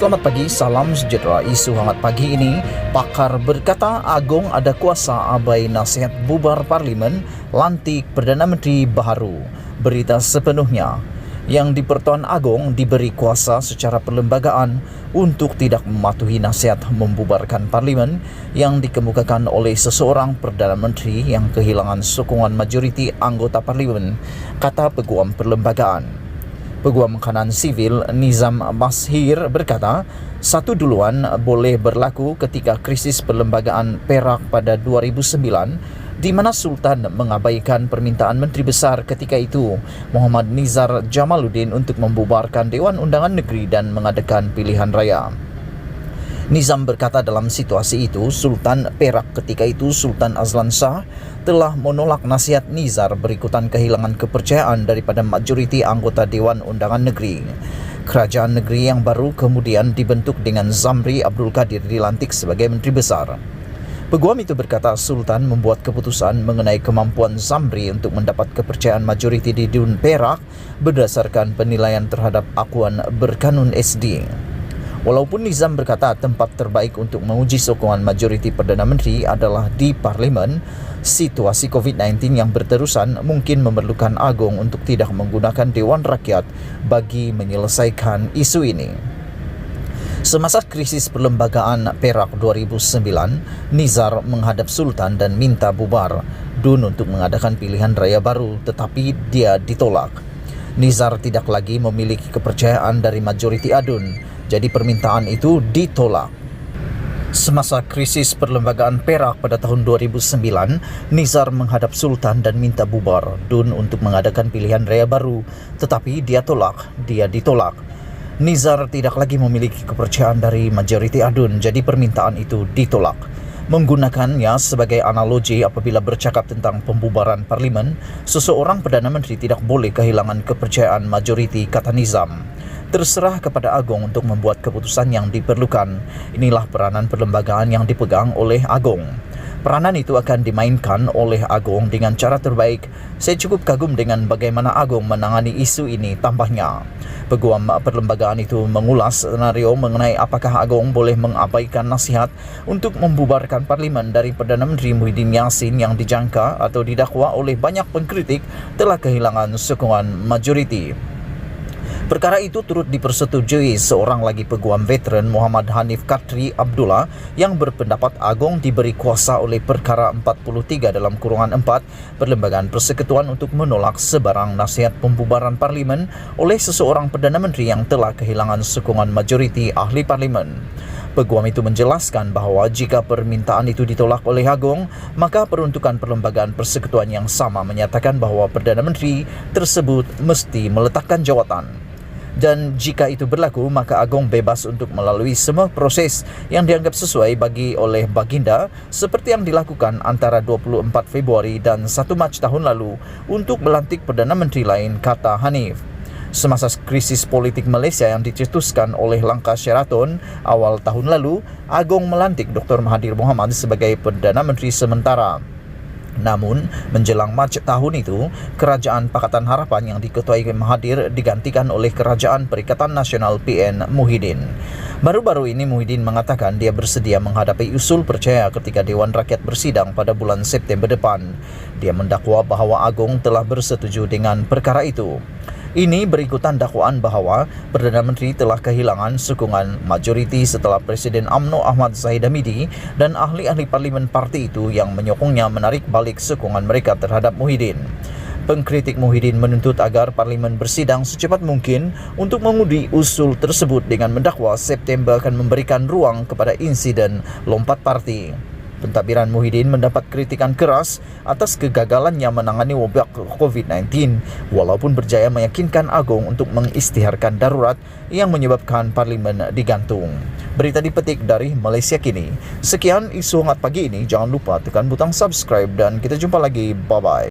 Selamat pagi, salam sejahtera. Isu hangat pagi ini, pakar berkata Agong ada kuasa abai nasihat bubar parlimen, lantik Perdana Menteri baharu. Berita sepenuhnya, yang di-Pertuan Agong diberi kuasa secara perlembagaan untuk tidak mematuhi nasihat membubarkan parlimen yang dikemukakan oleh seseorang Perdana Menteri yang kehilangan sokongan majoriti anggota parlimen, kata Peguam Perlembagaan. Peguam Kanan Sivil Nizam Bashir berkata, satu duluan boleh berlaku ketika krisis perlembagaan Perak pada 2009 di mana Sultan mengabaikan permintaan Menteri Besar ketika itu, Muhammad Nizar Jamaluddin, untuk membubarkan Dewan Undangan Negeri dan mengadakan pilihan raya. Nizam berkata dalam situasi itu, Sultan Perak ketika itu, Sultan Azlan Shah, telah menolak nasihat Nizar berikutan kehilangan kepercayaan daripada majoriti anggota Dewan Undangan Negeri. Kerajaan negeri yang baru kemudian dibentuk dengan Zamri Abdul Kadir dilantik sebagai Menteri Besar. Peguam itu berkata Sultan membuat keputusan mengenai kemampuan Zamri untuk mendapat kepercayaan majoriti di Dewan Perak berdasarkan penilaian terhadap akuan berkanun SD. Walaupun Nizam berkata tempat terbaik untuk menguji sokongan majoriti Perdana Menteri adalah di Parlimen, situasi COVID-19 yang berterusan mungkin memerlukan Agong untuk tidak menggunakan Dewan Rakyat bagi menyelesaikan isu ini. Semasa krisis perlembagaan Perak 2009, Nizar menghadap Sultan dan minta bubar DUN untuk mengadakan pilihan raya baru, tetapi dia ditolak. Nizar tidak lagi memiliki kepercayaan dari majoriti ADUN, jadi permintaan itu ditolak. Semasa krisis perlembagaan Perak pada tahun 2009, Nizar menghadap Sultan dan minta bubar DUN untuk mengadakan pilihan raya baru, tetapi dia ditolak. Nizar tidak lagi memiliki kepercayaan dari majoriti ADUN, jadi permintaan itu ditolak. Menggunakannya sebagai analogi apabila bercakap tentang pembubaran parlimen, seseorang Perdana Menteri tidak boleh kehilangan kepercayaan majoriti, kata Nizam. Terserah kepada Agong untuk membuat keputusan yang diperlukan. Inilah peranan perlembagaan yang dipegang oleh Agong. Peranan itu akan dimainkan oleh Agong dengan cara terbaik. Saya cukup kagum dengan bagaimana Agong menangani isu ini, tambahnya. Peguam perlembagaan itu mengulas senario mengenai apakah Agong boleh mengabaikan nasihat untuk membubarkan parlimen dari Perdana Menteri Muhyiddin Yassin yang dijangka atau didakwa oleh banyak pengkritik telah kehilangan sokongan majoriti. Perkara itu turut dipersetujui seorang lagi peguam veteran, Muhammad Hanif Katri Abdullah, yang berpendapat Agong diberi kuasa oleh Perkara 43 dalam kurungan 4 Perlembagaan Persekutuan untuk menolak sebarang nasihat pembubaran parlimen oleh seseorang Perdana Menteri yang telah kehilangan sokongan majoriti ahli parlimen. Peguam itu menjelaskan bahawa jika permintaan itu ditolak oleh Agong, maka peruntukan Perlembagaan Persekutuan yang sama menyatakan bahawa Perdana Menteri tersebut mesti meletakkan jawatan. Dan jika itu berlaku, maka Agong bebas untuk melalui semua proses yang dianggap sesuai bagi oleh Baginda seperti yang dilakukan antara 24 Februari dan 1 Mac tahun lalu untuk melantik Perdana Menteri lain, kata Hanif. Semasa krisis politik Malaysia yang dicetuskan oleh langkah Sheraton awal tahun lalu, Agong melantik Dr. Mahathir Mohamad sebagai Perdana Menteri sementara. Namun, menjelang Mac tahun itu, Kerajaan Pakatan Harapan yang diketuai Mahathir digantikan oleh Kerajaan Perikatan Nasional PN Muhyiddin. Baru-baru ini Muhyiddin mengatakan dia bersedia menghadapi usul percaya ketika Dewan Rakyat bersidang pada bulan September depan. Dia mendakwa bahawa Agong telah bersetuju dengan perkara itu. Ini berikutan dakwaan bahawa Perdana Menteri telah kehilangan sokongan majoriti setelah Presiden UMNO Ahmad Zahid Hamidi dan ahli-ahli parlimen parti itu yang menyokongnya menarik balik sokongan mereka terhadap Muhyiddin. Pengkritik Muhyiddin menuntut agar parlimen bersidang secepat mungkin untuk mengundi usul tersebut dengan mendakwa September akan memberikan ruang kepada insiden lompat parti. Pentadbiran Muhyiddin mendapat kritikan keras atas kegagalannya menangani wabak COVID-19 walaupun berjaya meyakinkan Agong untuk mengisytiharkan darurat yang menyebabkan parlimen digantung. Berita dipetik dari Malaysia Kini. Sekian isu hangat pagi ini. Jangan lupa tekan butang subscribe dan kita jumpa lagi. Bye-bye.